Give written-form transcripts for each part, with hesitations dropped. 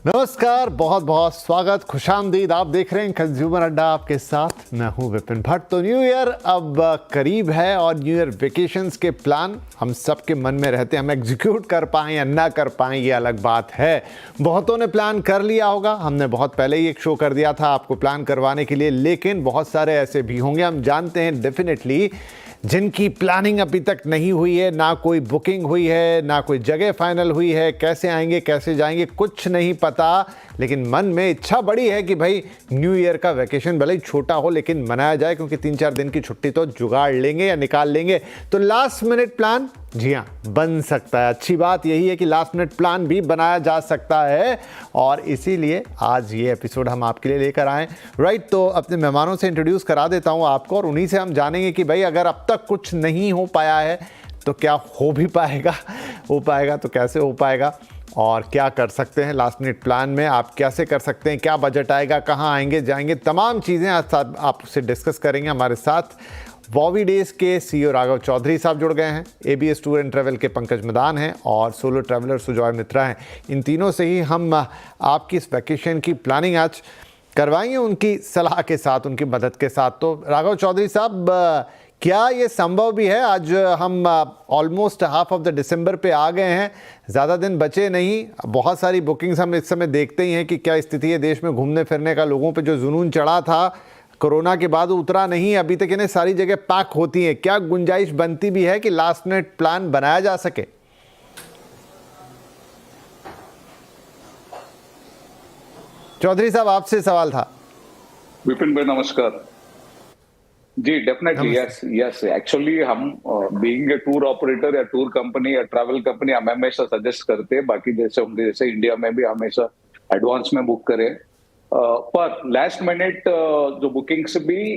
नमस्कार, बहुत बहुत स्वागत, खुशामदीद। आप देख रहे हैं कंज्यूमर अड्डा, आपके साथ मैं हूं विपिन भट्ट। तो न्यू ईयर अब करीब है और न्यू ईयर वेकेशंस के प्लान हम सबके मन में रहते हैं। हम एग्जीक्यूट कर पाएँ या ना कर पाएँ ये अलग बात है। बहुतों ने प्लान कर लिया होगा, हमने बहुत पहले ही एक शो कर दिया था आपको प्लान करवाने के लिए, लेकिन बहुत सारे ऐसे भी होंगे, हम जानते हैं डेफिनेटली, जिनकी प्लानिंग अभी तक नहीं हुई है, ना कोई बुकिंग हुई है, ना कोई जगह फाइनल हुई है, कैसे आएंगे कैसे जाएंगे कुछ नहीं पता, लेकिन मन में इच्छा बड़ी है कि भाई न्यू ईयर का वैकेशन भले ही छोटा हो लेकिन मनाया जाए, क्योंकि 3-4 दिन की छुट्टी तो जुगाड़ लेंगे या निकाल लेंगे। तो लास्ट मिनट प्लान, जी हाँ, बन सकता है। अच्छी बात यही है कि लास्ट मिनट प्लान भी बनाया जा सकता है और इसीलिए आज ये एपिसोड हम आपके लिए लेकर आए। राइट, तो अपने मेहमानों से इंट्रोड्यूस करा देता हूँ आपको और उन्हीं से हम जानेंगे कि भाई अगर अब तक कुछ नहीं हो पाया है तो क्या हो भी पाएगा, हो पाएगा तो कैसे हो पाएगा और क्या कर सकते हैं लास्ट मिनट प्लान में, आप कैसे कर सकते हैं, क्या बजट आएगा, कहाँ आएंगे जाएंगे, तमाम चीज़ें आज आपसे डिस्कस करेंगे। हमारे साथ वॉवी डेज के सीईओ राघव चौधरी साहब जुड़ गए हैं, एबीएस टूर एंड ट्रैवल के पंकज मदान हैं और सोलो ट्रैवलर सुजॉय मित्रा हैं। इन तीनों से ही हम आपकी इस वैकेशन की प्लानिंग आज करवाएंगे, उनकी सलाह के साथ, उनकी मदद के साथ। तो राघव चौधरी साहब, क्या ये संभव भी है, आज हम ऑलमोस्ट हाफ ऑफ द दिसंबर पे आ गए हैं, ज़्यादा दिन बचे नहीं, बहुत सारी बुकिंग्स हम इस समय देखते ही हैं कि क्या स्थिति है देश में घूमने फिरने का, लोगों पे जो जुनून चढ़ा था कोरोना के बाद उतरा नहीं, अभी तक इन्हें सारी जगह पैक होती हैं, क्या गुंजाइश बनती भी है कि लास्ट मिनट प्लान बनाया जा सके? चौधरी साहब, आपसे सवाल था। विपिन भाई नमस्कार जी। डेफिनेटली यस एक्चुअली हम बीइंग ए टूर ऑपरेटर या टूर कंपनी या ट्रैवल कंपनी हम हमेशा सजेस्ट करते हैं, बाकी जैसे होंगे जैसे इंडिया में भी हमेशा एडवांस में बुक करें, पर लास्ट मिनट जो बुकिंग्स भी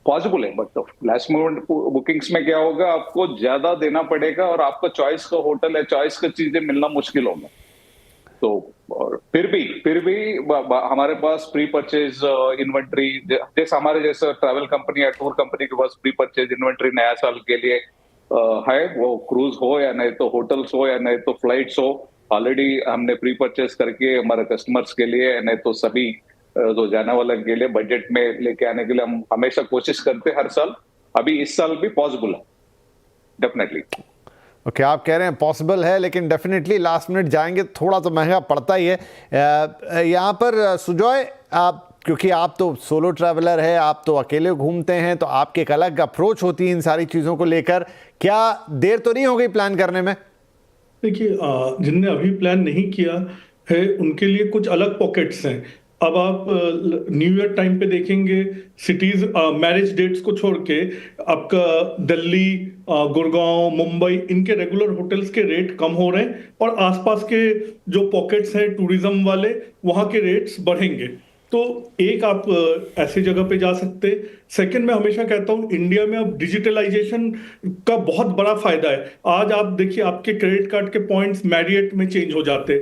पॉसिबल है, बट लास्ट मिनट बुकिंग्स में क्या होगा, आपको ज्यादा देना पड़ेगा और आपका चॉइस का होटल है, चॉइस का चीजें मिलना मुश्किल होगा। तो और फिर भी हमारे पास प्री परचेज इन्वेंट्री, जैसे हमारे जैसे ट्रैवल कंपनी या टूर कंपनी के पास प्री परचेज इन्वेंट्री नया साल के लिए है, वो क्रूज हो या नहीं तो होटल्स हो या नहीं तो फ्लाइट्स हो, ऑलरेडी हमने प्री परचेज करके हमारे कस्टमर्स के लिए, नहीं तो सभी जो जाने वाले के लिए बजट में लेके आने के लिए हम हमेशा कोशिश करते हैं हर साल। अभी इस साल भी पॉसिबल है डेफिनेटली। ओके, आप कह रहे हैं पॉसिबल है, लेकिन डेफिनेटली लास्ट मिनट जाएंगे थोड़ा तो महंगा पड़ता ही है। यहाँ पर सुजॉय, आप क्योंकि आप तो सोलो ट्रैवलर है, आप तो अकेले घूमते हैं, तो आपकी एक अलग अप्रोच होती है इन सारी चीज़ों को लेकर, क्या देर तो नहीं हो गई प्लान करने में? देखिए, जिनने अभी प्लान नहीं किया है उनके लिए कुछ अलग पॉकेट्स हैं। अब आप न्यू ईयर टाइम पे देखेंगे, सिटीज मैरिज डेट्स को छोड़ के आपका दिल्ली, गुड़गांव, मुंबई, इनके रेगुलर होटल्स के रेट कम हो रहे हैं और आसपास के जो पॉकेट्स हैं टूरिज्म वाले, वहाँ के रेट्स बढ़ेंगे। तो एक आप ऐसी जगह पे जा सकते। सेकंड, मैं हमेशा कहता हूँ इंडिया में अब डिजिटलाइजेशन का बहुत बड़ा फायदा है। आज आप देखिए, आपके क्रेडिट कार्ड के पॉइंट्स मैरियट में चेंज हो जाते,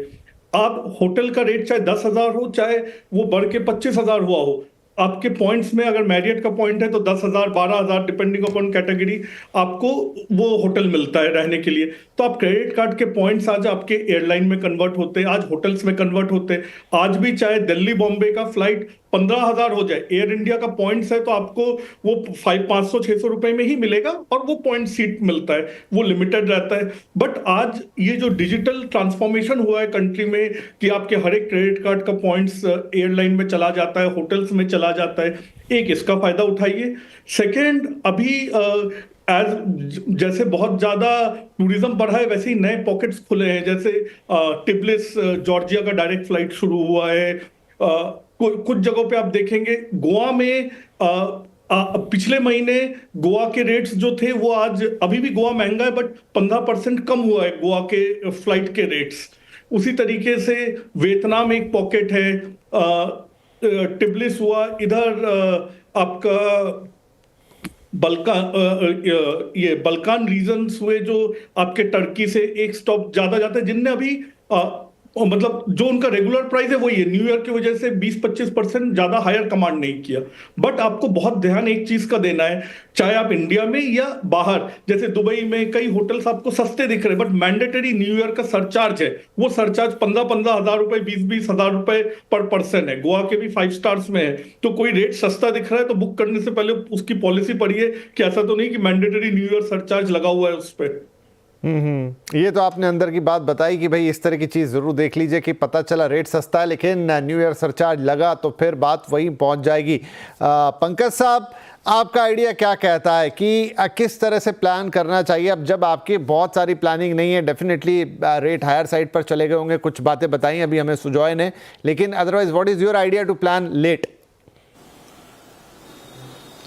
आप होटल का रेट चाहे 10,000 हो, चाहे वो बढ़ के 25,000 हुआ हो, आपके पॉइंट्स में अगर मैरियट का पॉइंट है तो 10,000 12,000 डिपेंडिंग अपॉन कैटेगरी आपको वो होटल मिलता है रहने के लिए। तो आप क्रेडिट कार्ड के पॉइंट्स आज आपके एयरलाइन में कन्वर्ट होते हैं, आज होटल्स में कन्वर्ट होते हैं। आज भी चाहे दिल्ली बॉम्बे का फ्लाइट 15,000 हो जाए, एयर इंडिया का पॉइंट्स है तो आपको वो 500-600 रुपए में ही मिलेगा और वो पॉइंट सीट मिलता है, वो लिमिटेड रहता है। बट आज ये जो डिजिटल ट्रांसफॉर्मेशन हुआ है कंट्री में कि आपके हर एक क्रेडिट कार्ड का पॉइंट्स एयरलाइन में चला जाता है, होटल्स में चला जाता है, एक इसका फायदा उठाइए। सेकेंड, अभी जैसे बहुत ज्यादा टूरिज्म बढ़ा है, वैसे ही नए पॉकेट्स खुले हैं, जैसे टिब्लिस जॉर्जिया का डायरेक्ट फ्लाइट शुरू हुआ है। कुछ जगहों पे आप देखेंगे, गोवा में पिछले महीने गोवा के रेट्स जो थे वो आज, अभी भी गोवा महंगा है बट 15% कम हुआ है गोवा के फ्लाइट के रेट्स। उसी तरीके से वियतनाम एक पॉकेट है, टिब्लिस हुआ, इधर आपका बल्कान रीजन्स हुए जो आपके टर्की से एक स्टॉप ज्यादा जाते हैं, जिनने अभी और मतलब जो उनका रेगुलर प्राइस है वही है, न्यू ईयर की वजह से 20-25% ज्यादा हायर कमांड नहीं किया। बट आपको बहुत ध्यान एक चीज का देना है, चाहे आप इंडिया में या बाहर, जैसे दुबई में कई होटल्स आपको सस्ते दिख रहे हैं, बट मैंडेटरी न्यू ईयर का सरचार्ज है, वो सरचार्ज 15-15 हजार रुपए, 20-20 हजार रुपए पर पर्सन है। गोवा के भी 5 स्टार्स में है, तो कोई रेट सस्ता दिख रहा है तो बुक करने से पहले उसकी पॉलिसी पढ़िए कि ऐसा तो नहीं कि मैंडेटरी न्यू ईयर सरचार्ज लगा हुआ है उस पर। ये तो आपने अंदर की बात बताई कि भाई इस तरह की चीज़ ज़रूर देख लीजिए कि पता चला रेट सस्ता है लेकिन न्यू ईयर सरचार्ज लगा तो फिर बात वहीं पहुंच जाएगी। पंकज साहब, आपका आइडिया क्या कहता है कि किस तरह से प्लान करना चाहिए? अब जब आपकी बहुत सारी प्लानिंग नहीं है, डेफिनेटली रेट हायर साइड पर चले गए होंगे, कुछ बातें बताई अभी हमें सुजॉय ने, लेकिन otherwise what is your idea to plan late?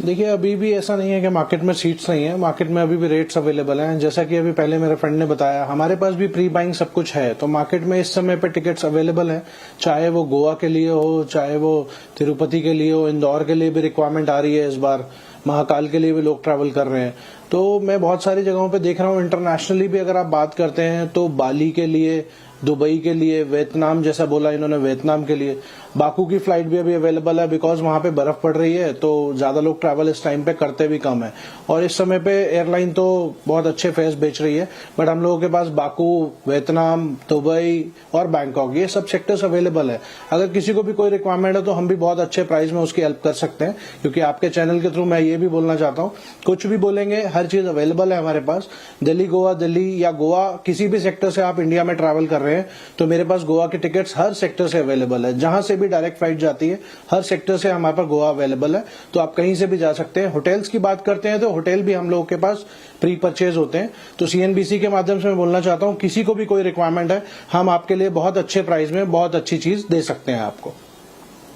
देखिए, अभी भी ऐसा नहीं है कि मार्केट में सीट्स नहीं है, मार्केट में अभी भी रेट्स अवेलेबल हैं। जैसा कि अभी पहले मेरे फ्रेंड ने बताया, हमारे पास भी प्री बाइंग सब कुछ है, तो मार्केट में इस समय पे टिकट्स अवेलेबल हैं, चाहे वो गोवा के लिए हो, चाहे वो तिरुपति के लिए हो, इंदौर के लिए भी रिक्वायरमेंट आ रही है इस बार, महाकाल के लिए भी लोग ट्रैवल कर रहे हैं। तो मैं बहुत सारी जगहों पे देख रहा हूँ, इंटरनेशनली भी अगर आप बात करते हैं तो बाली के लिए, दुबई के लिए, वियतनाम, जैसा बोला इन्होंने वियतनाम के लिए, बाकू की फ्लाइट भी अभी अवेलेबल है, बिकॉज वहां पे बर्फ पड़ रही है तो ज्यादा लोग ट्रैवल इस टाइम पे करते भी कम है। और इस समय पे एयरलाइन तो बहुत अच्छे फेयर्स बेच रही है, बट हम लोगों के पास बाकू, वियतनाम, दुबई और बैंकॉक, ये सब सेक्टर्स अवेलेबल है। अगर किसी को भी कोई रिक्वायरमेंट है तो हम भी बहुत अच्छे प्राइस में उसकी हेल्प कर सकते हैं, क्योंकि आपके चैनल के थ्रू मैं ये भी बोलना चाहता हूँ, कुछ भी बोलेंगे, हर चीज अवेलेबल है हमारे पास। दिल्ली गोवा, दिल्ली या गोवा, किसी भी सेक्टर से आप इंडिया में ट्रैवल कर रहे हैं तो मेरे पास गोवा के टिकट्स हर सेक्टर से अवेलेबल है। जहां से भी डायरेक्ट फ्लाइट जाती है, हर सेक्टर से हमारे पास गोवा अवेलेबल है, तो आप कहीं से भी जा सकते हैं। होटल्स की बात करते हैं तो होटल भी हम लोगों के पास प्री परचेज होते हैं। तो सीएनबीसी के माध्यम से मैं बोलना चाहता हूं, किसी को भी कोई रिक्वायरमेंट है, हम आपके लिए बहुत अच्छे प्राइस में बहुत अच्छी चीज दे सकते हैं आपको।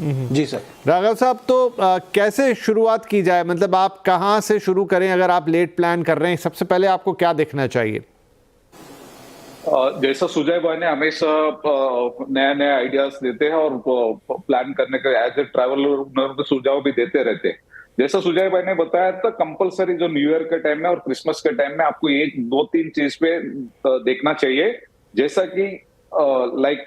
जी सर। राघव साहब, तो कैसे शुरुआत की जाए? मतलब आप कहां से शुरू करें अगर आप लेट प्लान कर रहे हैं? सबसे पहले आपको क्या देखना चाहिए? जैसा सुजय भाई ने हमेशा नया नया आइडियाज देते हैं और प्लान करने का एज ए ट्रैवलर सुझाव भी देते रहते हैं। जैसा सुजय भाई ने बताया था, कंपलसरी जो न्यू ईयर के टाइम में और क्रिसमस के टाइम में आपको एक दो तीन चीज पे देखना चाहिए, जैसा कि लाइक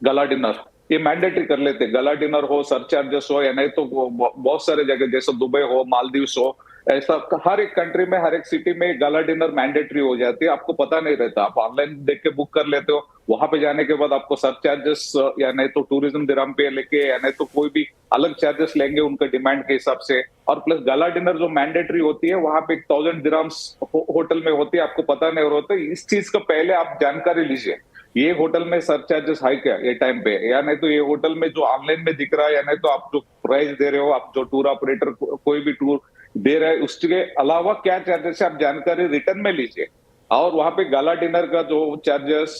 गला डिनर, ये मैंडेटरी कर लेते। गला डिनर हो, सरचार्जेस हो, या नहीं तो बहुत सारे जगह जैसे दुबई हो, मालदीव्स हो, ऐसा हर एक कंट्री में, हर एक सिटी में गला डिनर मैंडेटरी हो जाती है। आपको पता नहीं रहता, आप ऑनलाइन देख के बुक कर लेते हो, वहां पे जाने के बाद आपको सरचार्जेस या नहीं तो टूरिज्म दिरहम पे लेके, या नहीं तो कोई भी अलग चार्जेस लेंगे उनका डिमांड के हिसाब से। और प्लस गला डिनर जो मैंडेटरी होती है, वहां पे 1000 दिरहम्स होटल में होती है, आपको पता नहीं होता। इस चीज का पहले आप जानकारी लीजिए, ये होटल में सरचार्जेस हाई क्या ये टाइम पे, या नहीं तो ये होटल में जो ऑनलाइन में दिख रहा है, या नहीं तो आप जो प्राइस दे रहे हो, आप जो टूर ऑपरेटर कोई भी टूर दे रहा है उसके अलावा क्या चार्जेस है, आप जानकारी रिटर्न में लीजिए। और वहां पे गाला डिनर का जो चार्जेस,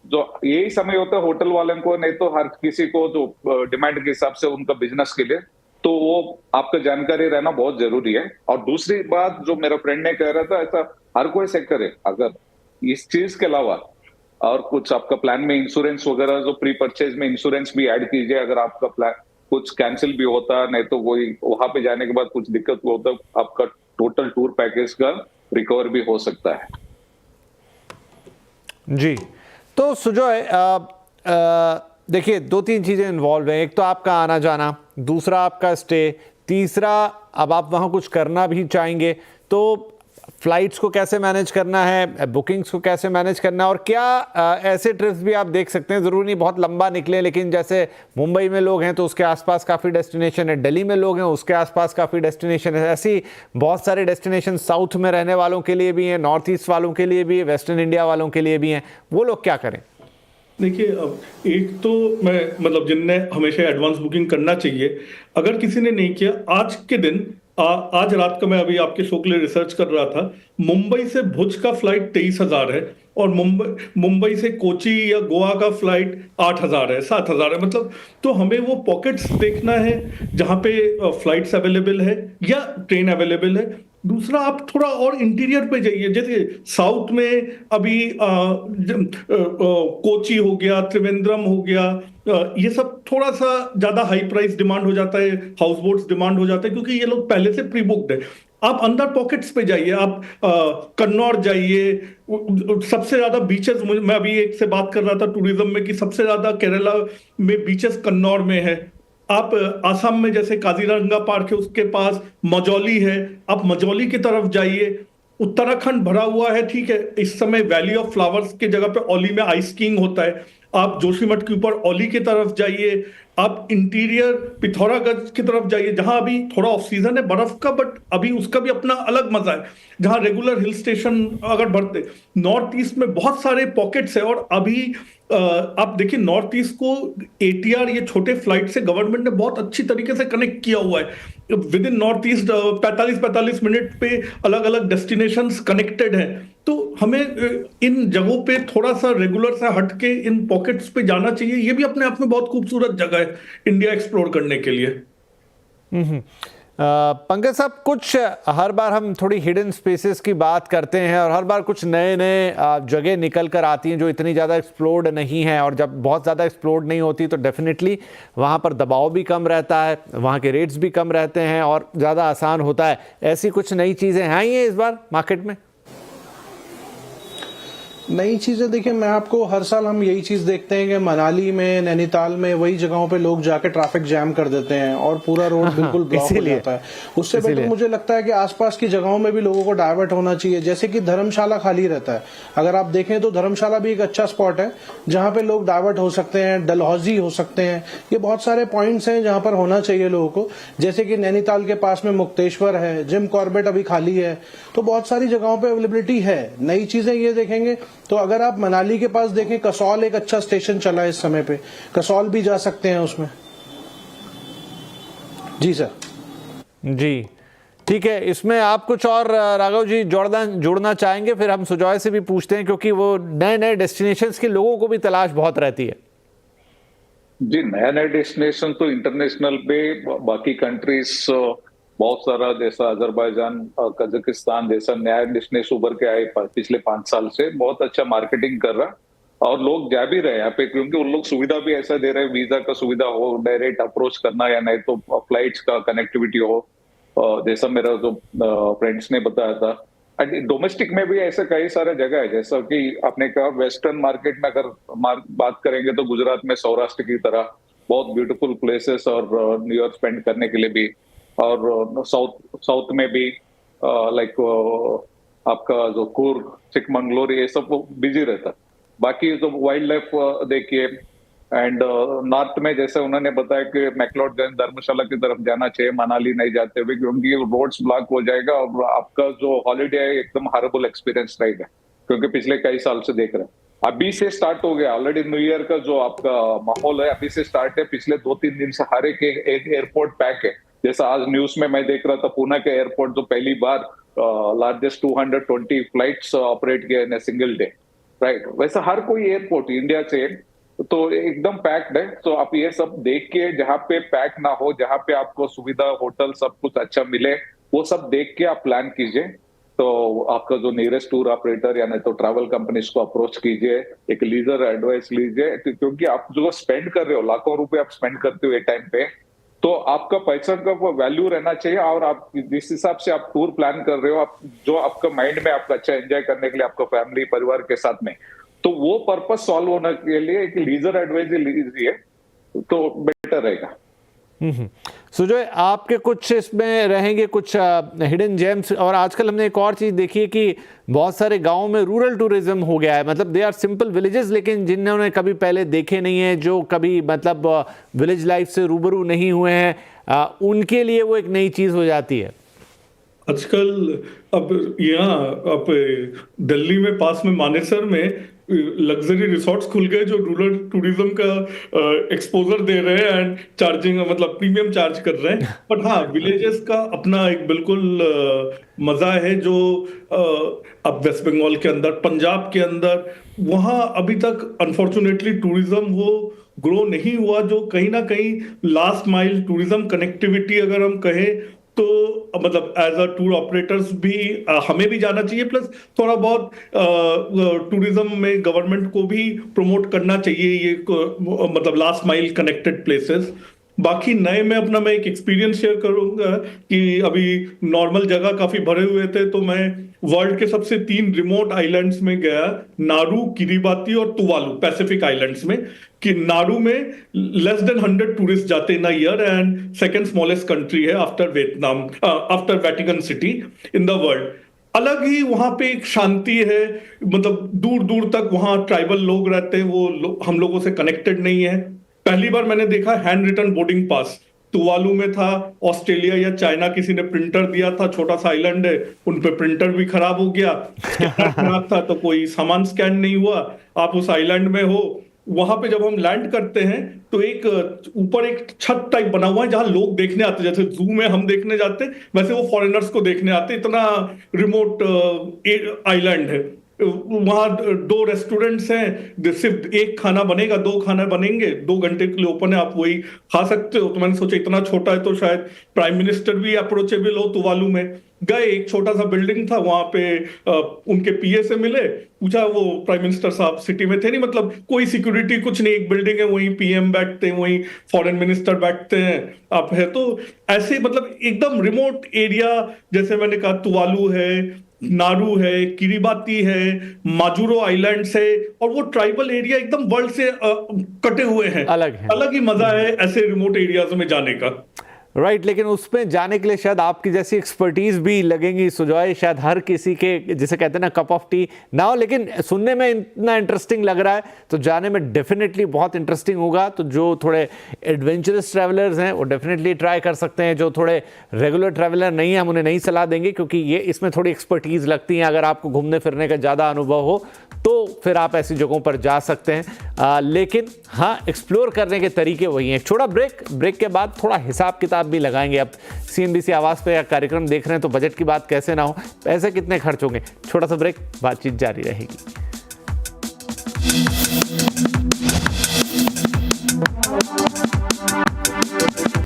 जो यही समय होता है होटल वाले को, नहीं तो हर किसी को जो डिमांड के हिसाब से उनका बिजनेस के लिए, तो वो आपका जानकारी रहना बहुत जरूरी है। और दूसरी बात जो मेरा फ्रेंड ने कह रहा था, ऐसा हर कोई सेक्टर है, अगर इस चीज के अलावा और कुछ आपका प्लान में इंश्योरेंस वगैरह, जो प्री परचेज में इंश्योरेंस भी ऐड कीजिए। अगर आपका प्लान कुछ कैंसिल भी होता, नहीं तो वही वहां पे जाने के बाद कुछ दिक्कत होता, आपका टोटल टूर पैकेज का रिकवर भी हो सकता है। जी, तो सुजॉय, देखिए 2-3 चीज़ें इन्वॉल्व हैं। एक तो आपका आना जाना, दूसरा आपका स्टे, तीसरा अब आप वहाँ कुछ करना भी चाहेंगे तो फ्लाइट्स को कैसे मैनेज करना है, बुकिंग्स को कैसे मैनेज करना है, और क्या ऐसे ट्रिप्स भी आप देख सकते हैं, ज़रूरी नहीं बहुत लंबा निकले, लेकिन जैसे मुंबई में लोग हैं तो उसके आसपास काफ़ी डेस्टिनेशन है, दिल्ली में लोग हैं उसके आसपास काफ़ी डेस्टिनेशन है, ऐसी बहुत सारे डेस्टिनेशन साउथ में रहने वालों के लिए भी हैं, नॉर्थ ईस्ट वालों के लिए भी, वेस्टर्न इंडिया वालों के लिए भी हैं। वो लोग क्या करें? देखिए, अब एक तो मैं मतलब जिनने हमेशा एडवांस बुकिंग करना चाहिए, अगर किसी ने नहीं किया, आज के दिन आज रात का मैं अभी आपके शो के लिए रिसर्च कर रहा था, मुंबई से भुज का फ्लाइट 23,000 है, और मुंबई से कोची या गोवा का फ्लाइट 8,000 है, 7,000 है। मतलब तो हमें वो पॉकेट्स देखना है जहां पे फ्लाइट्स अवेलेबल है या ट्रेन अवेलेबल है। दूसरा, आप थोड़ा और इंटीरियर पे जाइए, जैसे साउथ में अभी कोची हो गया, त्रिवेंद्रम हो गया, ये सब थोड़ा सा ज्यादा हाई प्राइस डिमांड हो जाता है, हाउस बोट्स डिमांड हो जाता है, क्योंकि ये लोग पहले से प्री बुक्ड है। आप अंदर पॉकेट्स पे जाइए, आप कन्नौर जाइए, सबसे ज्यादा बीचेस, मैं अभी एक से बात कर रहा था टूरिज्म में कि सबसे ज्यादा केरला में बीचेस कन्नौर में है। आप आसाम में जैसे काजीरंगा पार्क है उसके पास मजौली है, आप मजौली की तरफ जाइए। उत्तराखंड भरा हुआ है, ठीक है, इस समय वैली ऑफ फ्लावर्स की जगह पे औली में आइस स्कीइंग होता है। आप जोशीमठ के ऊपर औली की तरफ जाइए, आप इंटीरियर पिथौरागढ़ की तरफ जाइए जहां अभी थोड़ा ऑफ सीजन है बर्फ का, बट अभी उसका भी अपना अलग मजा है, जहां रेगुलर हिल स्टेशन अगर बढ़ते। नॉर्थ ईस्ट में बहुत सारे पॉकेट्स है, और अभी आप देखिए नॉर्थ ईस्ट को एटीआर, ये छोटे फ्लाइट से गवर्नमेंट ने बहुत अच्छी तरीके से कनेक्ट किया हुआ है। With in north east 45-45 minute पे अलग अलग डेस्टिनेशंस कनेक्टेड हैं। तो हमें इन जगहों पे थोड़ा सा रेगुलर से हटके इन पॉकेट्स पे जाना चाहिए। ये भी अपने आप में बहुत खूबसूरत जगह है इंडिया एक्सप्लोर करने के लिए। पंकज साहब, कुछ हर बार हम थोड़ी हिडन स्पेसेस की बात करते हैं और हर बार कुछ नए नए जगह निकल कर आती हैं जो इतनी ज़्यादा एक्सप्लोर्ड नहीं है, और जब बहुत ज़्यादा एक्सप्लोर्ड नहीं होती तो डेफिनेटली वहाँ पर दबाव भी कम रहता है, वहाँ के रेट्स भी कम रहते हैं और ज़्यादा आसान होता है। ऐसी कुछ नई चीज़ें आई हैं इस बार मार्केट में? नई चीजें देखिए, मैं आपको हर साल हम यही चीज देखते हैं कि मनाली में, नैनीताल में, वही जगहों पे लोग जाके ट्रैफिक जैम कर देते हैं और पूरा रोड बिल्कुल ब्लॉक हो जाता है। उससे बेटर मुझे लगता है कि आसपास की जगहों में भी लोगों को डाइवर्ट होना चाहिए। जैसे कि धर्मशाला खाली रहता है, अगर आप देखें तो धर्मशाला भी एक अच्छा स्पॉट है जहां पे लोग डाइवर्ट हो सकते हैं, डलहौजी हो सकते हैं। ये बहुत सारे पॉइंट्स हैं जहां पर होना चाहिए लोगों को। जैसे कि नैनीताल के पास में मुक्तेश्वर है, जिम कॉर्बेट अभी खाली है, तो बहुत सारी जगहों पे अवेलेबिलिटी है। नई चीजें ये देखेंगे तो अगर आप मनाली के पास देखें, कसौल एक अच्छा स्टेशन चला है इस समय पे, कसौल भी जा सकते हैं उसमें। जी सर। जी ठीक है, इसमें आप कुछ और राघव जी जोड़ना चाहेंगे? फिर हम सुजॉय से भी पूछते हैं, क्योंकि वो नए नए डेस्टिनेशंस के लोगों को भी तलाश बहुत रहती है। जी, नया नया डेस्टिनेशन तो इंटरनेशनल पे बाकी कंट्रीज बहुत सारा, जैसा अजरबैजान, कजाकिस्तान जैसा नया डेस्टिनेशन उभर के आए पिछले 5 साल से, बहुत अच्छा मार्केटिंग कर रहा और लोग जा भी रहे हैं यहाँ पे, क्योंकि उन लोग सुविधा भी ऐसा दे रहे हैं, वीजा का सुविधा हो, डायरेक्ट अप्रोच करना, या नहीं तो फ्लाइट्स का कनेक्टिविटी हो, जैसा मेरा जो फ्रेंड्स ने बताया था। डोमेस्टिक में भी ऐसे कई सारे जगह है, जैसा कि आपने कहा वेस्टर्न मार्केट में अगर बात करेंगे तो गुजरात में सौराष्ट्र की तरह बहुत ब्यूटीफुल प्लेसेस और न्यू ईयर स्पेंड करने के लिए भी, और साउथ में भी लाइक आपका जो कूर्ग, चिकमंगलोर, ये सब बिजी रहता। बाकी जो वाइल्ड लाइफ देखिए, एंड नॉर्थ में जैसे उन्होंने बताया कि मैक्लोडगंज, धर्मशाला की तरफ जाना चाहिए, मनाली नहीं जाते हुए, क्योंकि रोड्स ब्लॉक हो जाएगा और आपका जो हॉलीडे है एकदम हॉरेबल एक्सपीरियंस रहेगा, क्योंकि पिछले कई साल से देख रहे हैं। अभी से स्टार्ट हो गया ऑलरेडी न्यू ईयर का जो आपका माहौल है, अभी से स्टार्ट है। पिछले 2-3 दिन से हर एक एयरपोर्ट पैक है। जैसा आज न्यूज में मैं देख रहा था, पुणे के एयरपोर्ट जो पहली बार लार्जेस्ट 220 फ्लाइट्स ऑपरेट किए इन सिंगल डे, राइट, वैसा हर कोई एयरपोर्ट इंडिया से तो एकदम पैक्ड है। तो आप ये सब देख के, जहाँ पे पैक ना हो, जहाँ पे आपको सुविधा, होटल सब कुछ अच्छा मिले, वो सब देख के आप प्लान कीजिए। तो आपका जो नियरेस्ट टूर ऑपरेटर या नहीं तो ट्रैवल कंपनीज को अप्रोच कीजिए, एक लीजर एडवाइस लीजिए, क्योंकि आप जो स्पेंड कर रहे हो, लाखों रुपए आप स्पेंड करते हो एक टाइम पे, तो आपका पैसा का वैल्यू रहना चाहिए। और आप जिस हिसाब से आप टूर प्लान कर रहे हो, आप जो आपका माइंड में आपका अच्छा एंजॉय करने के लिए आपका फैमिली परिवार के साथ में, तो वो पर्पस सॉल्व होने के लिए एक लीजर एडवाइस लीजिए तो बेटर रहेगा। सुजॉय, आपके कुछ इसमें रहेंगे कुछ हिडन जेम्स? और आजकल हमने एक और चीज देखी है कि बहुत सारे गांवों में रूरल टूरिज्म हो गया है, मतलब दे आर सिंपल विलेजेस, लेकिन जिन्होंने कभी पहले देखे नहीं है, जो कभी मतलब विलेज लाइफ से रूबरू नहीं हुए हैं, उनके लिए वो एक नई चीज हो जाती है। आजकल अब यहाँ आप दिल्ली में पास में मानेसर में लग्जरी रिसोर्ट्स खुल गए जो रूरल टूरिज्म का एक्सपोजर दे रहे हैं एंड चार्जिंग, मतलब प्रीमियम चार्ज कर रहे हैं। बट हाँ, विलेजेस का अपना एक बिल्कुल मजा है जो अब वेस्ट बंगाल के अंदर, पंजाब के अंदर, वहाँ अभी तक अनफॉर्चुनेटली टूरिज्म वो ग्रो नहीं हुआ, जो कहीं ना कहीं लास्ट माइल टूरिज्म कनेक्टिविटी अगर हम कहें तो मतलब एज अ टूर ऑपरेटर्स भी हमें भी जाना चाहिए, प्लस थोड़ा बहुत टूरिज्म में गवर्नमेंट को भी प्रमोट करना चाहिए ये मतलब लास्ट माइल कनेक्टेड प्लेसेस। बाकी नए में अपना मैं एक एक्सपीरियंस शेयर करूंगा कि अभी नॉर्मल जगह काफी भरे हुए थे, तो मैं वर्ल्ड के सबसे 3 रिमोट आइलैंड्स में गया, नारू, किरिबाती और तुवालू, पैसिफिक आइलैंड्स में। कि नारू में लेस देन 100 टूरिस्ट जाते in a year and second smallest country है after Vietnam, after Vatican city in the world. अलग ही वहां पे एक शांति है, मतलब दूर दूर तक वहां ट्राइबल लोग रहते हैं, वो हम लोगों से कनेक्टेड नहीं है। पहली बार मैंने देखा handwritten boarding pass, Tuvalu में था, ऑस्ट्रेलिया या चाइना किसी ने प्रिंटर दिया था, छोटा सा आइलैंड है, उन पे प्रिंटर भी खराब हो गया, स्कैनर खराब था तो कोई सामान स्कैन नहीं हुआ, आप उस आइलैंड में हो। वहां पे जब हम लैंड करते हैं तो एक ऊपर एक छत टाइप बना हुआ है जहां लोग देखने आते हैं, जैसे जू में हम देखने जाते हैं वैसे वो फॉरेनर्स को देखने आते हैं, इतना रिमोट आइलैंड है। वहां 2 रेस्टोरेंट्स हैं, सिर्फ एक खाना बनेगा, 2 खाना बनेंगे, 2 घंटे के लिए ओपन है, आप वही खा सकते हो। तो मैंने सोचा इतना छोटा है तो शायद प्राइम मिनिस्टर भी अप्रोचेबल हो। तुवालू में गए, एक छोटा सा बिल्डिंग था, वहां पे उनके पीए से मिले, पूछा, वो प्राइम मिनिस्टर साहब सिटी में थे नहीं, मतलब कोई सिक्योरिटी कुछ नहीं, एक बिल्डिंग है, वहीं पीएम बैठते हैं, वहीं फॉरेन मिनिस्टर बैठते हैं, आप है तो ऐसे, मतलब एकदम रिमोट एरिया। जैसे मैंने कहा तुवालू है, नारू है, किरिबाती है, माजुरो आइलैंड्स है, और वो ट्राइबल एरिया एकदम वर्ल्ड से कटे हुए हैं, अलग ही मजा है ऐसे रिमोट एरियाज में जाने का। राइट, लेकिन उसमें जाने के लिए शायद आपकी जैसी एक्सपर्टीज भी लगेंगी सुजॉय, शायद हर किसी के जिसे कहते हैं ना कप ऑफ टी ना हो, लेकिन सुनने में इतना इंटरेस्टिंग लग रहा है तो जाने में डेफिनेटली बहुत इंटरेस्टिंग होगा। तो जो थोड़े एडवेंचरस ट्रैवलर्स हैं वो डेफिनेटली ट्राई कर सकते हैं, जो थोड़े रेगुलर ट्रैवलर नहीं है हम उन्हें नहीं सलाह देंगे, क्योंकि ये इसमें थोड़ी एक्सपर्टीज लगती है। अगर आपको घूमने फिरने का ज़्यादा अनुभव हो तो फिर आप ऐसी जगहों पर जा सकते हैं, लेकिन हाँ, एक्सप्लोर करने के तरीके वही हैं। छोटा ब्रेक के बाद थोड़ा हिसाब किताब भी लगाएंगे। अब CNBC आवाज़ पे कार्यक्रम देख रहे हैं तो बजट की बात कैसे ना हो, पैसे कितने खर्च होंगे। छोटा सा ब्रेक, बातचीत जारी रहेगी।